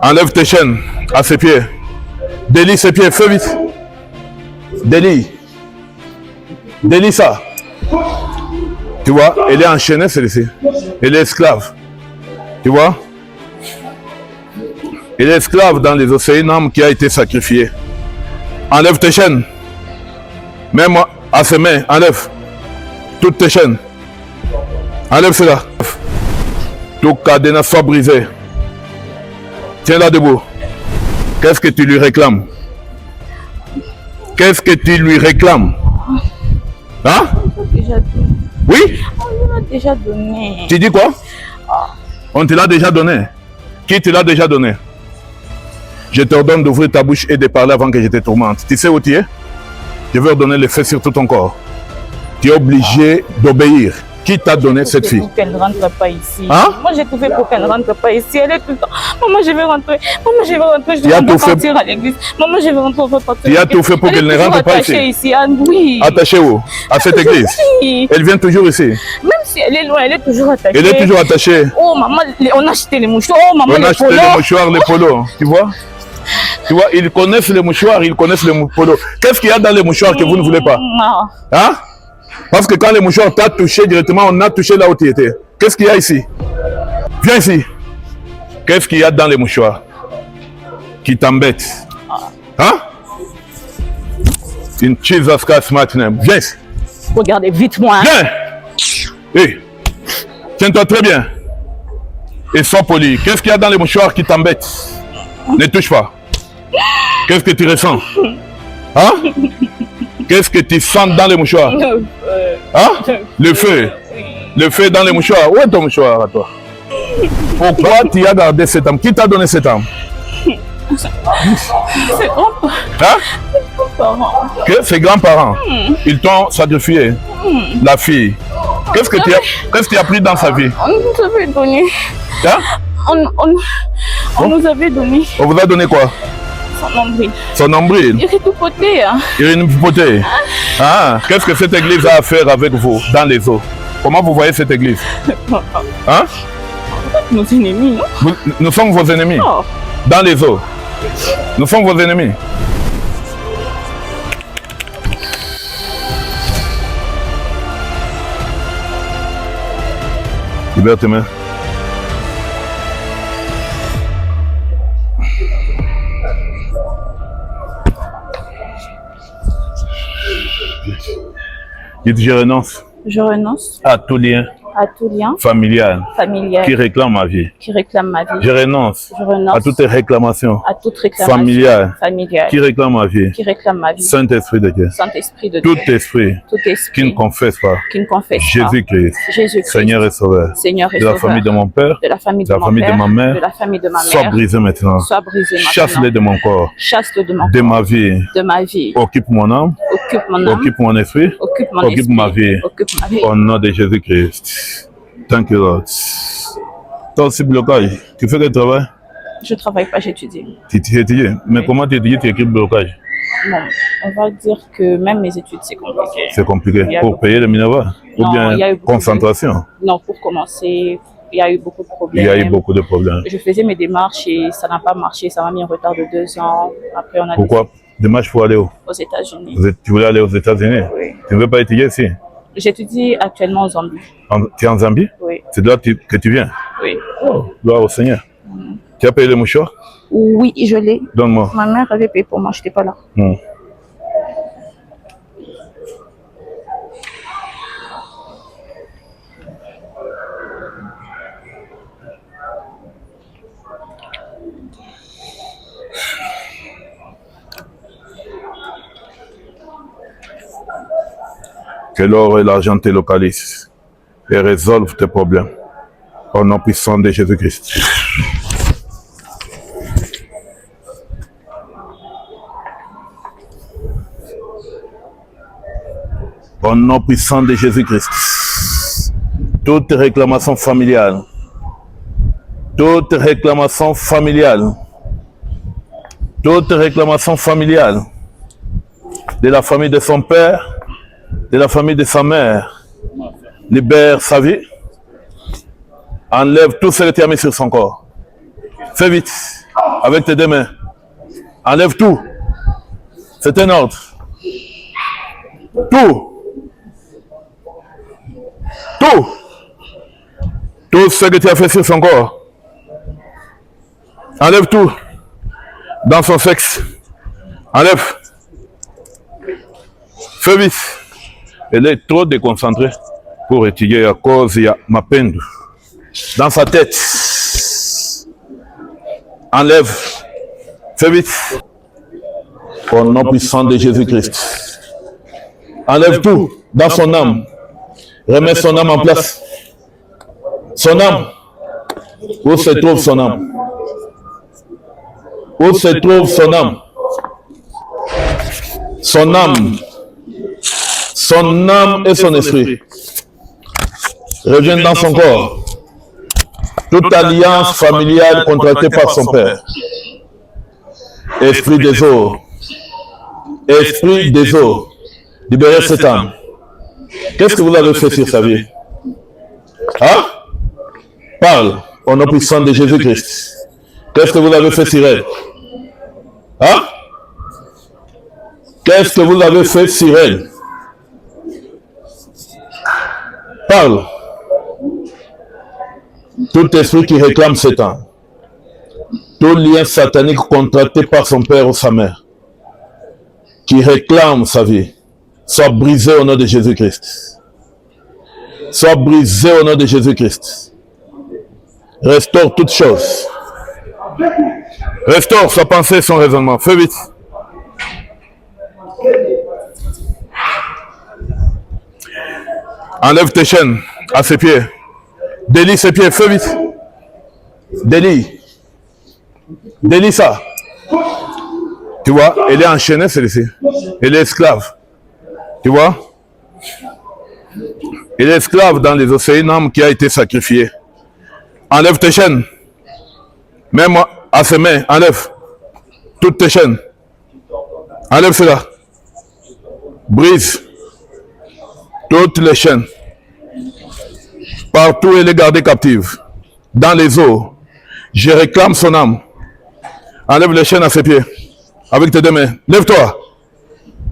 Enlève tes chaînes à ses pieds. Délie ses pieds, fais vite. Délie. Délie ça. Tu vois, elle est enchaînée, celle-ci. Elle est esclave. Tu vois? Elle est esclave dans les océans, une âme qui a été sacrifiée. Enlève tes chaînes. Mets-moi à ses mains, enlève toutes tes chaînes. Enlève cela. Tout cadenas soit brisé. Tiens là debout. Qu'est-ce que tu lui réclames? Qu'est-ce que tu lui réclames? Hein? Déjà donné. Oui? On l'a déjà donné. Tu dis quoi? On te l'a déjà donné. Qui te l'a déjà donné? Je t'ordonne d'ouvrir ta bouche et de parler avant que je te tourmente. Tu sais où tu es? Je vais ordonner le feu sur tout ton corps. Tu es obligé d'obéir. Qui t'a donné cette fille? Pour qu'elle ne rentre pas ici. Hein? Moi, j'ai tout fait pour qu'elle ne rentre pas ici. Elle est tout le temps. Maman, je vais rentrer. Maman, je vais rentrer. Je vais partir à l'église. Maman, je vais rentrer. On va partir. Tu as tout fait pour qu'elle ne rentre pas ici? Attachée ici. Oui. Attachée où? À cette église? Oui. Elle vient toujours ici? Même si elle est loin, elle est toujours attachée. Elle est toujours attachée? Oh, maman, on a acheté les mouchoirs. Oh, maman, on a acheté les mouchoirs, les polos. Tu vois? Tu vois, ils connaissent les mouchoirs, ils connaissent les polos. Qu'est-ce qu'il y a dans les mouchoirs que vous ne voulez pas? Hein? Parce que quand les mouchoirs t'ont touché directement, on a touché là où tu étais. Qu'est-ce qu'il y a ici? Viens ici. Qu'est-ce qu'il y a dans les mouchoirs qui t'embête? Hein? Une cheese ce matin. Viens ici. Regardez vite moi. Viens. Hey. Tiens-toi très bien. Et sois poli. Qu'est-ce qu'il y a dans les mouchoirs qui t'embête? Ne touche pas. Qu'est-ce que tu ressens? Hein? Qu'est-ce que tu sens dans les mouchoirs? Hein? Le feu. Le feu dans les mouchoirs. Où est ton mouchoir à toi? Pourquoi tu as gardé cette âme? Qui t'a donné cette âme? Ses grands-parents. Hein? Que ses grands-parents. Ils t'ont sacrifié. La fille. Qu'est-ce que tu as pris dans sa vie? On nous avait donné. Hein? On nous avait donné. On vous a donné quoi? Son nombril. Son nombril? Il est tout poté. Hein? Il est une potée. Ah, qu'est-ce que cette église a à faire avec vous dans les eaux? Comment vous voyez cette église? Hein? Nos ennemis, non? Nous sommes vos ennemis. Oh. Dans les eaux. Nous sommes vos ennemis. Libère tes mains. Dites, je renonce. Je renonce à tout lien à tout lien familial familial qui réclame ma vie. qui réclame ma vie. Je renonce à toute réclamation familiale qui réclame ma vie. Saint-Esprit de Dieu. Saint-Esprit de Tout Dieu. esprit qui ne confesse pas Jésus-Christ, Jésus-Christ, Seigneur et Sauveur, de la famille de mon père, de la famille de ma mère, de la famille de ma mère, soit brisé maintenant. Sois brisé maintenant. Chasse-les de mon corps, Chasse-le de mon de corps, ma vie. de ma vie. Occupe mon âme, Occupe mon âme, occupe mon esprit, occupe mon occupe esprit, ma vie. occupe ma vie. Au nom de Jésus-Christ. Thank you, Lord. Toi aussi, blocage. Tu fais quel travail? Je ne travaille pas, j'étudie. Tu étudies. Mais comment tu étudies, tu écris blocage? Bon, on va dire que même mes études, c'est compliqué. C'est compliqué. Pour payer le Minerva? Ou bien concentration? Non, pour commencer, il y a eu beaucoup de problèmes. Il y a eu beaucoup de problèmes. Je faisais mes démarches et ça n'a pas marché. Ça m'a mis en retard de 2 ans. Après, on a Pourquoi? Démarche pour aller où? Aux États-Unis. Tu voulais aller aux États-Unis? Oui. Tu ne veux pas étudier ici? J'étudie actuellement en Zambie. Tu es en Zambie? Oui. C'est de là que tu viens? Oui. Oh, gloire au Seigneur. Tu as payé le mouchoir? Oui, je l'ai. Donne-moi. Ma mère avait payé pour moi, je n'étais pas là. Que l'or et l'argent te localisent et résolvent tes problèmes. Au nom puissant de Jésus-Christ. Au nom puissant de Jésus-Christ. Toute réclamation familiale. Toute réclamation familiale. Toute réclamation familiale. De la famille de son père. De la famille de sa mère, libère sa vie, enlève tout ce que tu as mis sur son corps. Fais vite. Avec tes deux mains. Enlève tout. C'est un ordre. Tout. Tout. Tout ce que tu as fait sur son corps. Enlève tout. Dans son sexe. Enlève. Fais vite. Elle est trop déconcentrée pour étudier à cause il y a ma peine. Dans sa tête. Enlève. Fais vite. Au nom puissant de Jésus-Christ. Enlève tout dans son âme. Remets son âme en place. Son âme. Où se trouve son âme? Où se trouve son âme? Son âme. Son âme et son esprit. Reviennent dans son corps. Toute alliance familiale contractée par son père. Esprit des eaux. Esprit des eaux. Libérez cette âme. Qu'est-ce que vous avez fait sur sa vie? Hein? Parle au nom puissant de Jésus-Christ. Qu'est-ce que vous avez fait sur elle? Hein? Qu'est-ce que vous avez fait sur elle? Parle. Tout esprit qui réclame cet âme. Tout lien satanique contracté par son père ou sa mère, qui réclame sa vie, soit brisé au nom de Jésus-Christ. Soit brisé au nom de Jésus-Christ. Restaure toutes choses. Restaure sa pensée, son raisonnement. Fais vite. Enlève tes chaînes à ses pieds. Délie ses pieds. Fais vite. Délie. Délie ça. Tu vois, elle est enchaînée, celle-ci. Elle est esclave. Tu vois? Elle est esclave dans les océans, une âme qui a été sacrifiée. Enlève tes chaînes. Mets-moi à ses mains. Enlève toutes tes chaînes. Enlève cela. Brise toutes les chaînes. Partout elle est gardée captive. Dans les eaux. Je réclame son âme. Enlève les chaînes à ses pieds. Avec tes deux mains. Lève-toi.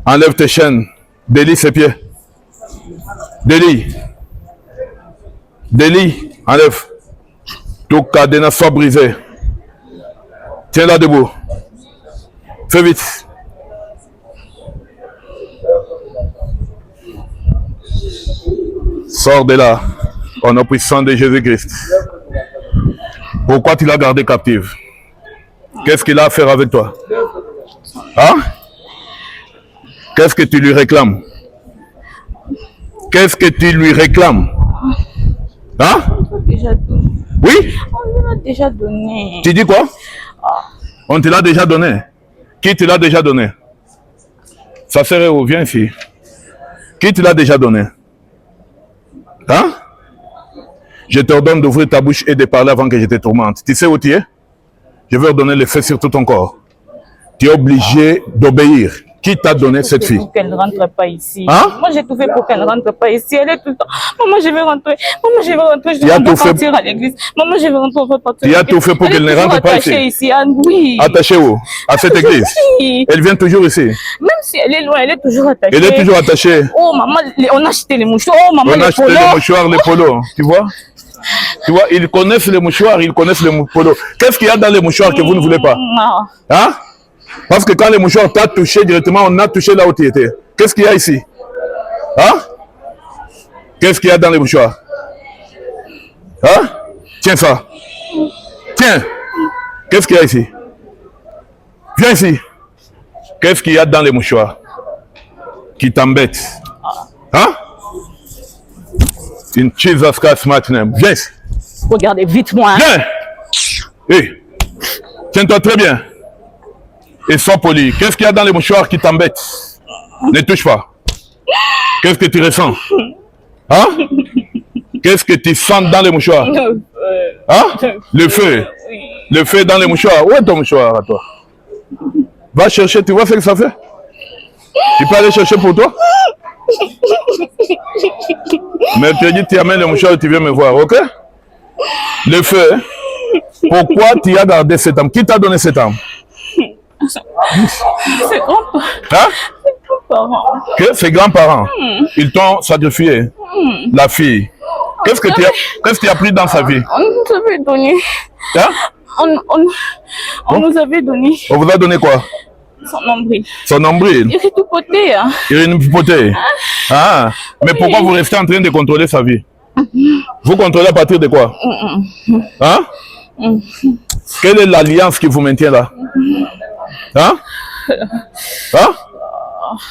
Enlève tes chaînes. Délie ses pieds. Délie. Délie. Enlève. Tout cadenas soit brisé. Tiens-la debout. Fais vite. Sors de là. Au nom puissant de Jésus-Christ. Pourquoi tu l'as gardée captive? Qu'est-ce qu'il a à faire avec toi? Hein? Qu'est-ce que tu lui réclames? Qu'est-ce que tu lui réclames? Hein? Oui? On l'a déjà donné. Tu dis quoi? On te l'a déjà donné. Qui te l'a déjà donné? Ça serait où? Viens ici. Qui te l'a déjà donné? Hein? Je t'ordonne d'ouvrir ta bouche et de parler avant que je te tourmente. Tu sais où tu es? Je vais ordonner le feu sur tout ton corps. Tu es obligé d'obéir. Qui t'a donné cette fille? Pour qu'elle ne rentre pas ici. Hein? Moi, j'ai tout fait pour qu'elle ne rentre pas ici. Elle est tout le temps. Maman, je vais rentrer. Maman, je vais rentrer. Je vais partir à l'église. Maman, je vais rentrer. On va partir. Tu as tout fait pour qu'elle ne rentre pas ici. Oui. Attachée où? À cette église? Oui. Elle vient toujours ici? Même si elle est loin, elle est toujours attachée. Elle est toujours attachée? Oh, maman, on a acheté les mouchoirs. Oh, maman, on a acheté les mouchoirs, les polos. Tu vois? Tu vois, ils connaissent les mouchoirs, ils connaissent les polos. Qu'est-ce qu'il y a dans les mouchoirs que vous ne voulez pas? Hein? Parce que quand les mouchoirs t'ont touché directement, on a touché là où tu étais. Qu'est-ce qu'il y a ici? Hein? Qu'est-ce qu'il y a dans les mouchoirs? Hein? Tiens ça. Tiens. Qu'est-ce qu'il y a ici? Viens ici. Qu'est-ce qu'il y a dans les mouchoirs qui t'embête? Hein? In Jesus Christ's mighty name. Viens ici. Regardez vite moi. Viens. Hey. Tiens-toi très bien. Et sois poli. Qu'est-ce qu'il y a dans les mouchoirs qui t'embête? Ne touche pas. Qu'est-ce que tu ressens? Hein? Qu'est-ce que tu sens dans les mouchoirs? Hein? Le feu. Le feu dans les mouchoirs. Où est ton mouchoir à toi? Va chercher, tu vois ce que ça fait? Tu peux aller chercher pour toi? Mais tu as dit, tu amènes le mouchoir et tu viens me voir, ok? Le feu Pourquoi tu as gardé cette âme? Qui t'a donné cette âme? Ses grands-parents. Hein? Ses grands-parents. Que ses grands-parents, ils t'ont sacrifié. La fille. Qu'est-ce que tu as pris dans sa vie? On nous avait donné. Hein? On nous avait donné On vous a donné quoi? son nombril. Son nombril. Il est tout poté. Hein. Il est une potée. Ah. Mais pourquoi vous restez en train de contrôler sa vie? Vous contrôlez à partir de quoi? Hein? Quelle est l'alliance qui vous maintient là? Hein? Hein?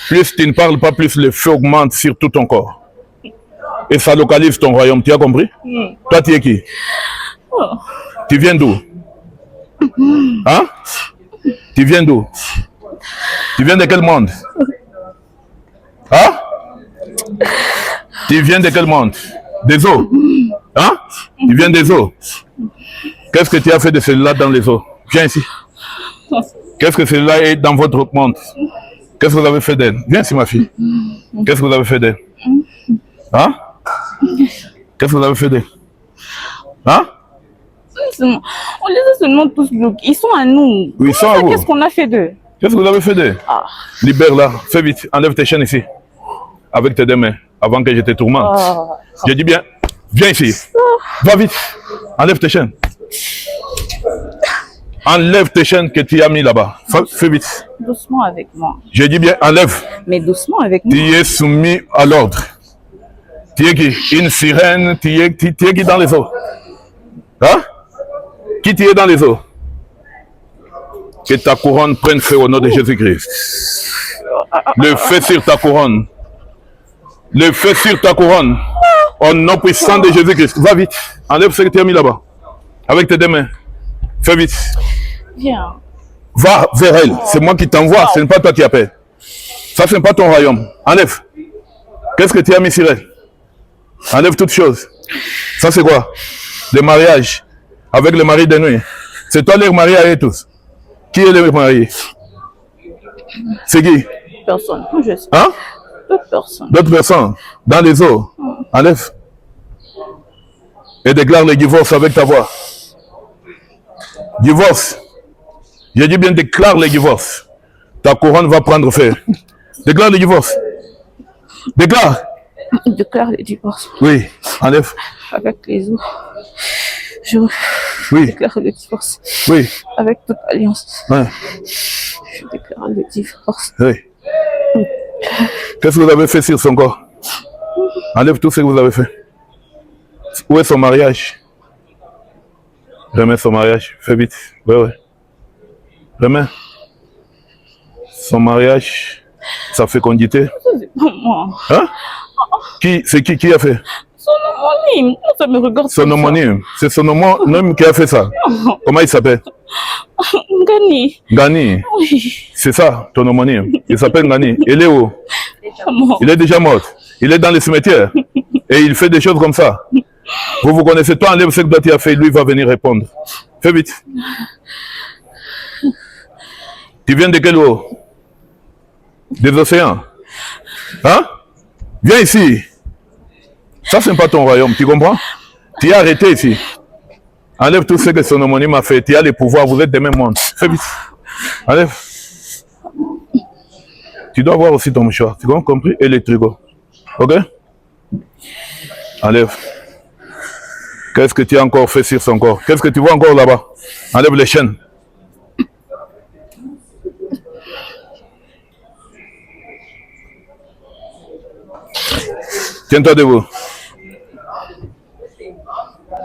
Plus tu ne parles pas, plus le feu augmente sur tout ton corps. Et ça localise ton royaume. Tu as compris? Toi, tu es qui? Tu viens d'où? Hein? Tu viens d'où? Tu viens de quel monde? Hein? Tu viens de quel monde? Des eaux? Hein? Tu viens des eaux? Qu'est-ce que tu as fait de celui-là dans les eaux? Viens ici. Qu'est-ce que celui-là est dans votre monde? Qu'est-ce que vous avez fait d'elle? Viens ici, ma fille. Qu'est-ce que vous avez fait d'elle? Hein? Qu'est-ce que vous avez fait d'elle? Hein? On les a seulement tous bloqués. Ils sont à nous. Oui, ils sont à vous. Qu'est-ce qu'on a fait d'eux? Qu'est-ce que vous avez fait d'elle? Libère-la. Fais vite. Enlève tes chaînes ici. Avec tes deux mains. Avant que je te tourmente. Je dis bien. Viens ici. Va vite. Enlève tes chaînes. Enlève tes chaînes que tu as mis là-bas. Fais vite. Doucement avec moi. Je dis bien, enlève. Mais doucement avec moi. Tu es soumis à l'ordre. Tu es qui? Une sirène. Tu es qui dans les eaux? Hein? Qui tu es dans les eaux? Que ta couronne prenne feu au nom de Jésus-Christ. Le feu sur ta couronne. Le feu sur ta couronne. Au nom puissant de Jésus-Christ. Va vite. Enlève ce que tu as mis là-bas. Avec tes deux mains. Fais vite. Viens. Va vers elle. C'est moi qui t'envoie. Ce n'est pas toi qui appelle. Ça, ce n'est pas ton royaume. Enlève. Qu'est-ce que tu as mis sur elle? Enlève toutes choses. Ça, c'est quoi? Le mariage. Avec le mari de nuit. C'est toi le mari à eux tous. Qui est le mari? C'est qui? Personne. Je sais. Hein? D'autres personnes. D'autres personnes. Dans les eaux. Enlève. Et déclare le divorce avec ta voix. Divorce. Je dis bien déclare le divorce. Ta couronne va prendre feu. Déclare le divorce. Déclare. Déclare le divorce. Oui. Enlève. Avec les eaux. Je déclare le divorce. Oui. Avec toute alliance. Ouais. Je déclare le divorce. Oui. Qu'est-ce que vous avez fait sur son corps? Enlève tout ce que vous avez fait. Où est son mariage? Remets son mariage. Fais vite. Ouais. Remets. Son mariage, sa fécondité. C'est pas moi. Hein? C'est qui a fait? Son homonyme. Ça me regarde. Son homonyme. C'est son homonyme qui a fait ça. Comment il s'appelle? Gani. Gani. Oui. C'est ça, ton homonyme. Il s'appelle Gani. Il est où? Il est déjà mort. Il est dans le cimetière. Et il fait des choses comme ça. Vous connaissez, toi, enlève ce que tu as fait. Lui va venir répondre. Fais vite. Tu viens de quelle eau? Des océans. Hein? Viens ici. Ça, ce n'est pas ton royaume. Tu comprends? Tu es arrêté ici. Enlève tout ce que son homonyme a fait. Tu as les pouvoirs. Vous êtes des mêmes mondes. Fais vite. Enlève. Tu dois avoir aussi ton mouchoir. Tu as compris? Et les trigos. Ok? Enlève. Qu'est-ce que tu as encore fait sur son corps? Qu'est-ce que tu vois encore là-bas? Enlève les chaînes. Tiens-toi debout.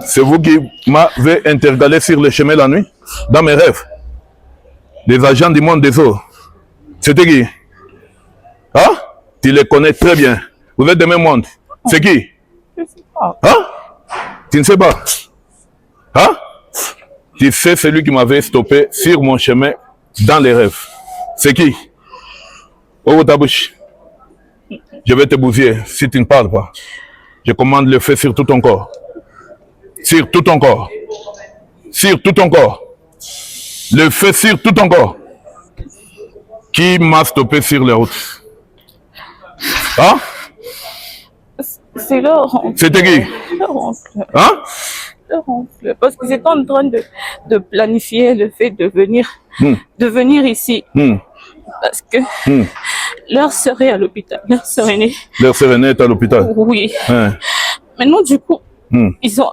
C'est vous qui m'avez intergalé sur le chemin la nuit, dans mes rêves. Les agents du monde des eaux. C'était qui? Hein? Tu les connais très bien. Vous êtes des mêmes mondes. C'est qui? Je sais pas. Hein? Tu ne sais pas? Hein? Tu sais celui qui m'avait stoppé sur mon chemin dans les rêves. C'est qui? Ouvre ta bouche. Je vais te bousiller si tu ne parles pas. Je commande le feu sur tout ton corps. Sur tout ton corps. Sur tout ton corps. Le feu sur tout ton corps. Qui m'a stoppé sur les routes? Hein? C'est leur oncle. C'était qui? Leur oncle. Hein? ronfle. Parce qu'ils étaient en train de planifier le fait de venir ici. Parce que leur sœur est à l'hôpital. Leur sœur aînée. Leur sœur aînée est à l'hôpital. Oui. Maintenant, du coup,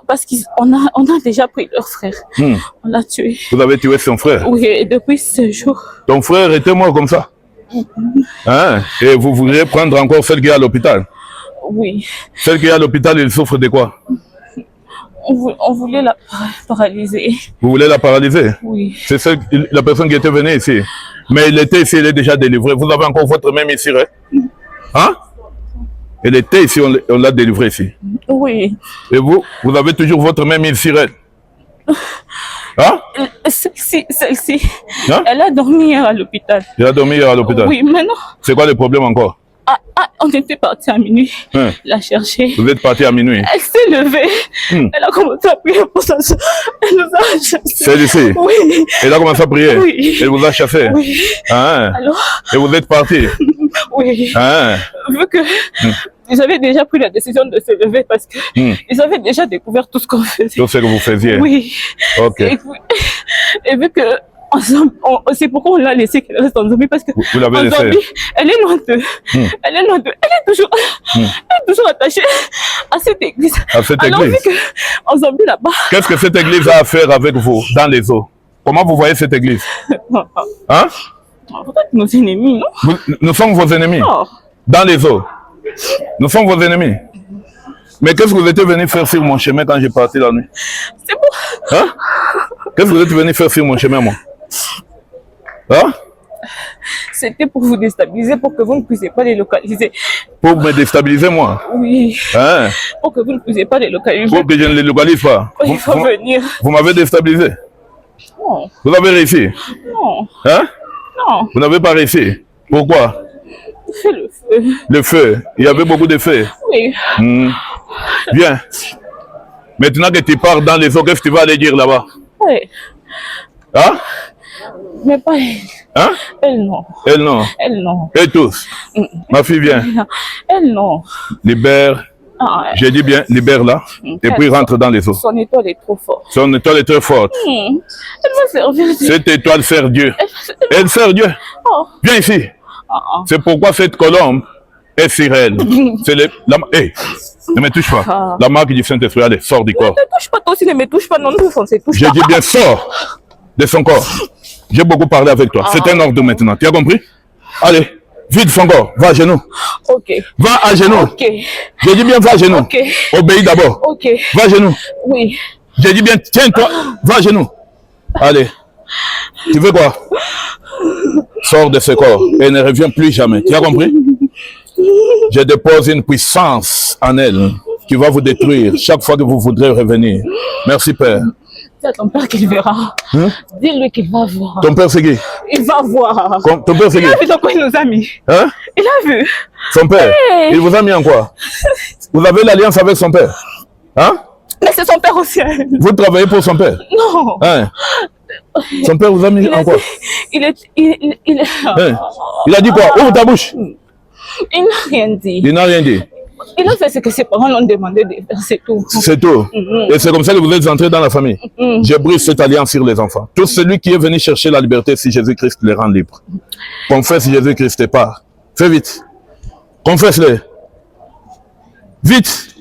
parce qu'on a déjà pris leur frère. On l'a tué. Vous avez tué son frère? Oui, et depuis ce jour. Ton frère était mort comme ça? Et vous voudriez prendre encore celle qui est à l'hôpital? Oui. Celle qui est à l'hôpital, il souffre de quoi? On voulait la paralyser. Vous voulez la paralyser? Oui. C'est la personne qui était venue ici. Mais il était ici, il est déjà délivré. Vous avez encore votre même ici, hein? Elle était ici, on l'a délivré ici. Oui. Et vous avez toujours votre même ici, hein? Celle-ci. Hein? Elle a dormi hier à l'hôpital. Elle a dormi hier à l'hôpital? Oui, maintenant. C'est quoi le problème encore? On était parti à minuit. La chercher. Vous êtes parti à minuit? Elle s'est levée. Elle a commencé à prier pour ça. Elle nous a chassés. C'est ici? Oui. Elle a commencé à prier? Oui. Elle vous a chassé? Oui. Alors? Et vous êtes parti? Oui. Vu que ils avaient déjà pris la décision de se lever parce que ils avaient déjà découvert tout ce qu'on faisait. Tout ce que vous faisiez? Oui. Ok. Et vu que c'est pourquoi on l'a laissé qu'elle reste en zombie parce que vous l'avez laissé. Zombie, elle est loin d'eux. Elle est loin d'eux. Elle est toujours attachée à cette église. À cette alors, église? Vu que en zombie là-bas. Qu'est-ce que cette église a à faire avec vous dans les eaux? Comment vous voyez cette église? Hein? Peut-être nos ennemis, non? Nous sommes vos ennemis? Oh. Dans les eaux? Nous sommes vos ennemis? Mais qu'est-ce que vous étiez venu faire sur mon chemin quand j'ai parti la nuit? C'est bon. Hein? Qu'est-ce que vous êtes venu faire sur mon chemin, moi? Hein? C'était pour vous déstabiliser, pour que vous ne puissiez pas les localiser. Pour me déstabiliser, moi? Oui. Hein? Pour que vous ne puissiez pas les localiser. Pour que je ne les localise pas? Il faut venir. Vous m'avez déstabilisé? Non. Vous avez réussi? Non. Hein? Non. Vous n'avez pas réussi? Pourquoi? C'est le feu. Le feu? Il y avait beaucoup de feu? Oui. Bien. Maintenant que tu pars dans les eaux, qu'est-ce que tu vas aller dire là-bas? Oui. Hein? Mais pas elle. Hein? Elle non. Elle non. Elle non. Et tous? Ma fille vient. Elle non. Libère. J'ai dit bien, libère-la. Et puis rentre dans les eaux. Son étoile est trop forte. Son étoile est très forte. Elle va servir Dieu. Cette étoile sert Dieu. Elle sert Dieu. Viens ici. C'est pourquoi cette colombe est sur elle. C'est hey, ne me touche pas. La marque du Saint-Esprit, allez, sors du corps. Ne me touche pas, toi aussi ne me touche pas. Non, nous, on se touche pas. J'ai dit bien, sors de son corps. J'ai beaucoup parlé avec toi. C'est un ordre maintenant. Tu as compris? Allez, vide son corps. Va à genoux. Ok. Va à genoux. Ok. J'ai dit bien, va à genoux. Ok. Obéis d'abord. Ok. Va à genoux. Oui. J'ai dit bien, tiens-toi. Va à genoux. Allez. Tu veux quoi? Sors de ce corps et ne reviens plus jamais. Tu as compris? Je dépose une puissance en elle qui va vous détruire chaque fois que vous voudrez revenir. Merci, Père. C'est ton père qu'il verra. Dis-lui qu'il va voir. Ton père, c'est qui? Il va voir. Ton père, c'est qui? Il a vu dans quoi il nous a mis. Hein? Il a vu. Son père? Hey. Il vous a mis en quoi? Vous avez l'alliance avec son père? Hein? Mais c'est son père aussi. Vous travaillez pour son père? Non. Hein? Son père vous a mis en quoi? Il a dit quoi? Ouvre ta bouche. Il n'a rien dit. Il n'a rien dit. Il a fait ce que ses parents l'ont demandé de faire, c'est tout. C'est tout. Et c'est comme ça que vous êtes entrés dans la famille. Je brise cette alliance sur les enfants. Tout celui qui est venu chercher la liberté, si Jésus-Christ les rend libres. Confesse Jésus-Christ et part. Fais vite. Confesse-le. Vite.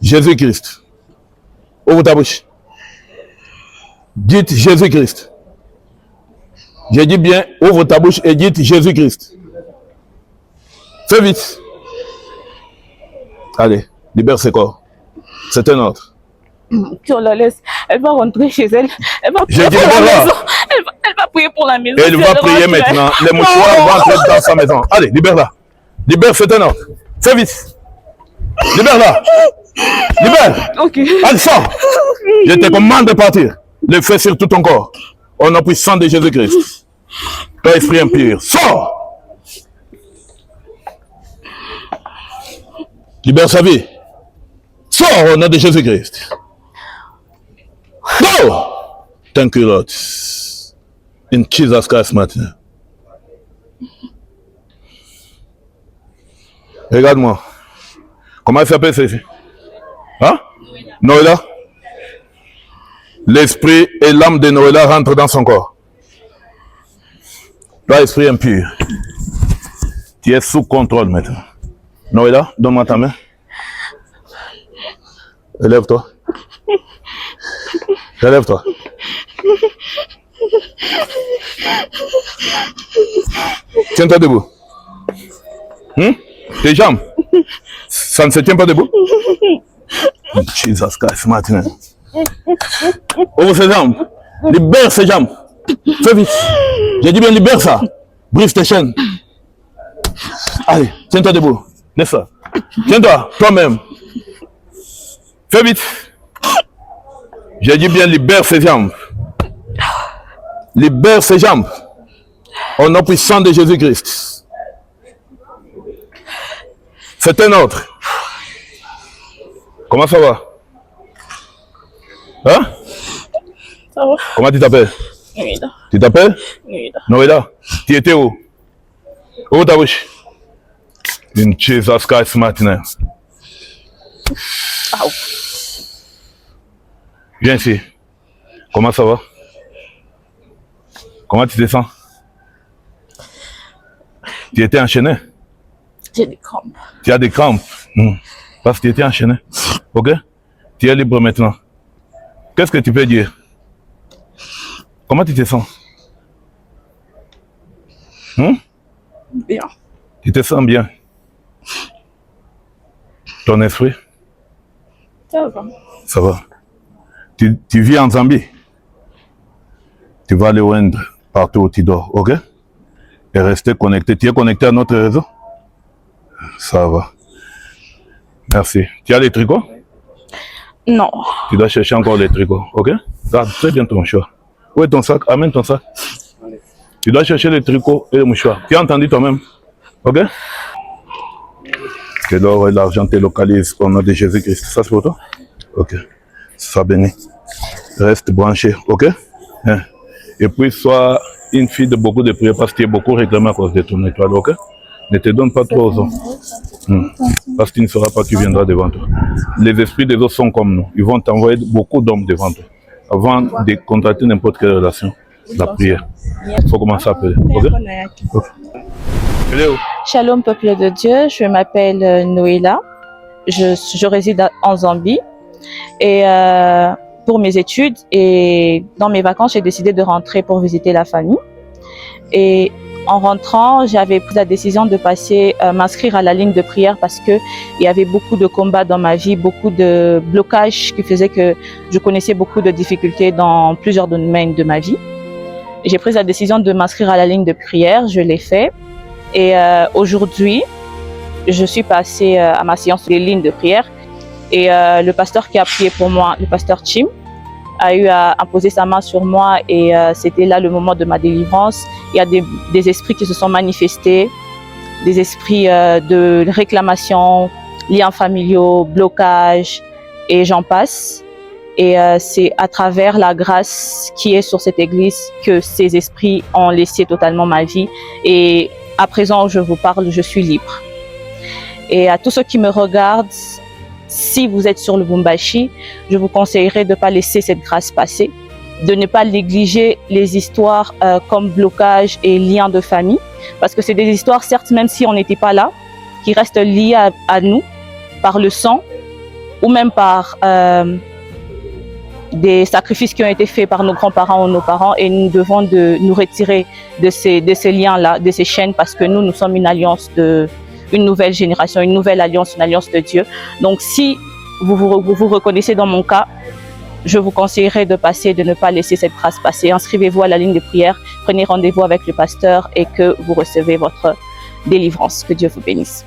Jésus-Christ. Ouvre ta bouche. Dites Jésus-Christ. J'ai dit bien, ouvre ta bouche et dites Jésus-Christ. Fais vite. Allez, libère ce corps. C'est un ordre. Tu la laisses. Elle va rentrer chez elle. Elle va prier pour la maison. Elle va prier pour la maison. Elle va prier maintenant. Les mouchoirs vont entrer dans sa maison. Allez, libère-la. Libère, c'est un ordre. Fais vite. Libère-la. Libère. Ok. Allez, sors. Je te commande de partir. Le feu sur tout ton corps. Au nom puissant de Jésus-Christ. Toi, esprit impur, sors. Libère sa vie. Sors au nom de Jésus-Christ. Go! Thank you, Lord. In Jesus Christ's name. Regarde-moi. Comment elle s'appelle, celle-ci? Hein? Noëlla? L'esprit et l'âme de Noëlla rentrent dans son corps. Toi, esprit impur, tu es sous contrôle maintenant. Noëlla, donne-moi ta main. Élève-toi. Élève-toi. Tiens-toi debout. Tes jambes, ça ne se tient pas debout. Jesus Christ, maintenant. Ouvre ses jambes. Libère ses jambes. Fais vite. J'ai dit bien libère ça. Brise tes chaînes. Allez, tiens-toi debout. Laisse ça. Tiens-toi, toi-même. Fais vite. J'ai dit bien libère ses jambes. Libère ses jambes. Au nom puissant de Jésus-Christ. C'est un ordre. Comment ça va? Hein? Ça va? Comment tu t'appelles? Noëlla. Tu t'appelles? Noëlla. Noëlla. Tu étais où? Où ta bouche? Une Jesus Christ matin. Viens ici. Comment ça va? Comment tu te sens? Tu étais enchaîné? J'ai des crampes. Tu as des crampes? Parce que tu étais enchaîné. Ok? Tu es libre maintenant. Qu'est-ce que tu peux dire? Comment tu te sens? Bien. Tu te sens bien? Ton esprit? Ça va. Ça va. Tu vis en Zambie? Tu vas aller au Inde, partout où tu dors, ok? Et rester connecté. Tu es connecté à notre réseau? Ça va. Merci. Tu as les tricots? Non. Tu dois chercher encore les tricots, ok? Garde très bien ton mouchoir. Où est ton sac? Amène ton sac. Tu dois chercher les tricots et le mouchoir. Tu as entendu toi-même? Ok? Que l'or et l'argent te localisent au nom de Jésus-Christ. Ça c'est pour toi? Ok. Sois béni. Reste branché, ok? Et puis sois une fille de beaucoup de prières parce que tu es beaucoup réclamé à cause de ton étoile, ok? Ne te donne pas trop aux hommes. Parce que tu ne sauras pas qui viendra devant toi. Les esprits des autres sont comme nous. Ils vont t'envoyer beaucoup d'hommes devant toi. Avant de contracter n'importe quelle relation, la prière. Il faut commencer à appeler. Ok? Shalom, peuple de Dieu. Je m'appelle Noëlla. Je réside en Zambie. Et pour mes études et dans mes vacances, j'ai décidé de rentrer pour visiter la famille. Et en rentrant, j'avais pris la décision de passer, m'inscrire à la ligne de prière parce que il y avait beaucoup de combats dans ma vie, beaucoup de blocages qui faisaient que je connaissais beaucoup de difficultés dans plusieurs domaines de ma vie. J'ai pris la décision de m'inscrire à la ligne de prière, je l'ai fait. Et aujourd'hui, je suis passée à ma séance de ligne de prière. Et le pasteur qui a prié pour moi, le pasteur Chim, a eu à imposer sa main sur moi et c'était là le moment de ma délivrance. Il y a des esprits qui se sont manifestés, des esprits de réclamation, liens familiaux, blocages et j'en passe. Et c'est à travers la grâce qui est sur cette église que ces esprits ont laissé totalement ma vie. Et à présent où je vous parle, je suis libre. Et à tous ceux qui me regardent, si vous êtes sur le Lubumbashi, je vous conseillerais de ne pas laisser cette grâce passer, de ne pas négliger les histoires comme blocage et liens de famille, parce que c'est des histoires, certes, même si on n'était pas là, qui restent liées à nous par le sang ou même par des sacrifices qui ont été faits par nos grands-parents ou nos parents et nous devons nous retirer de ces liens-là, de ces chaînes, parce que nous sommes une alliance une nouvelle génération, une nouvelle alliance, une alliance de Dieu. Donc si vous vous reconnaissez dans mon cas, je vous conseillerais de passer, de ne pas laisser cette grâce passer. Inscrivez-vous à la ligne de prière, prenez rendez-vous avec le pasteur et que vous recevez votre délivrance. Que Dieu vous bénisse.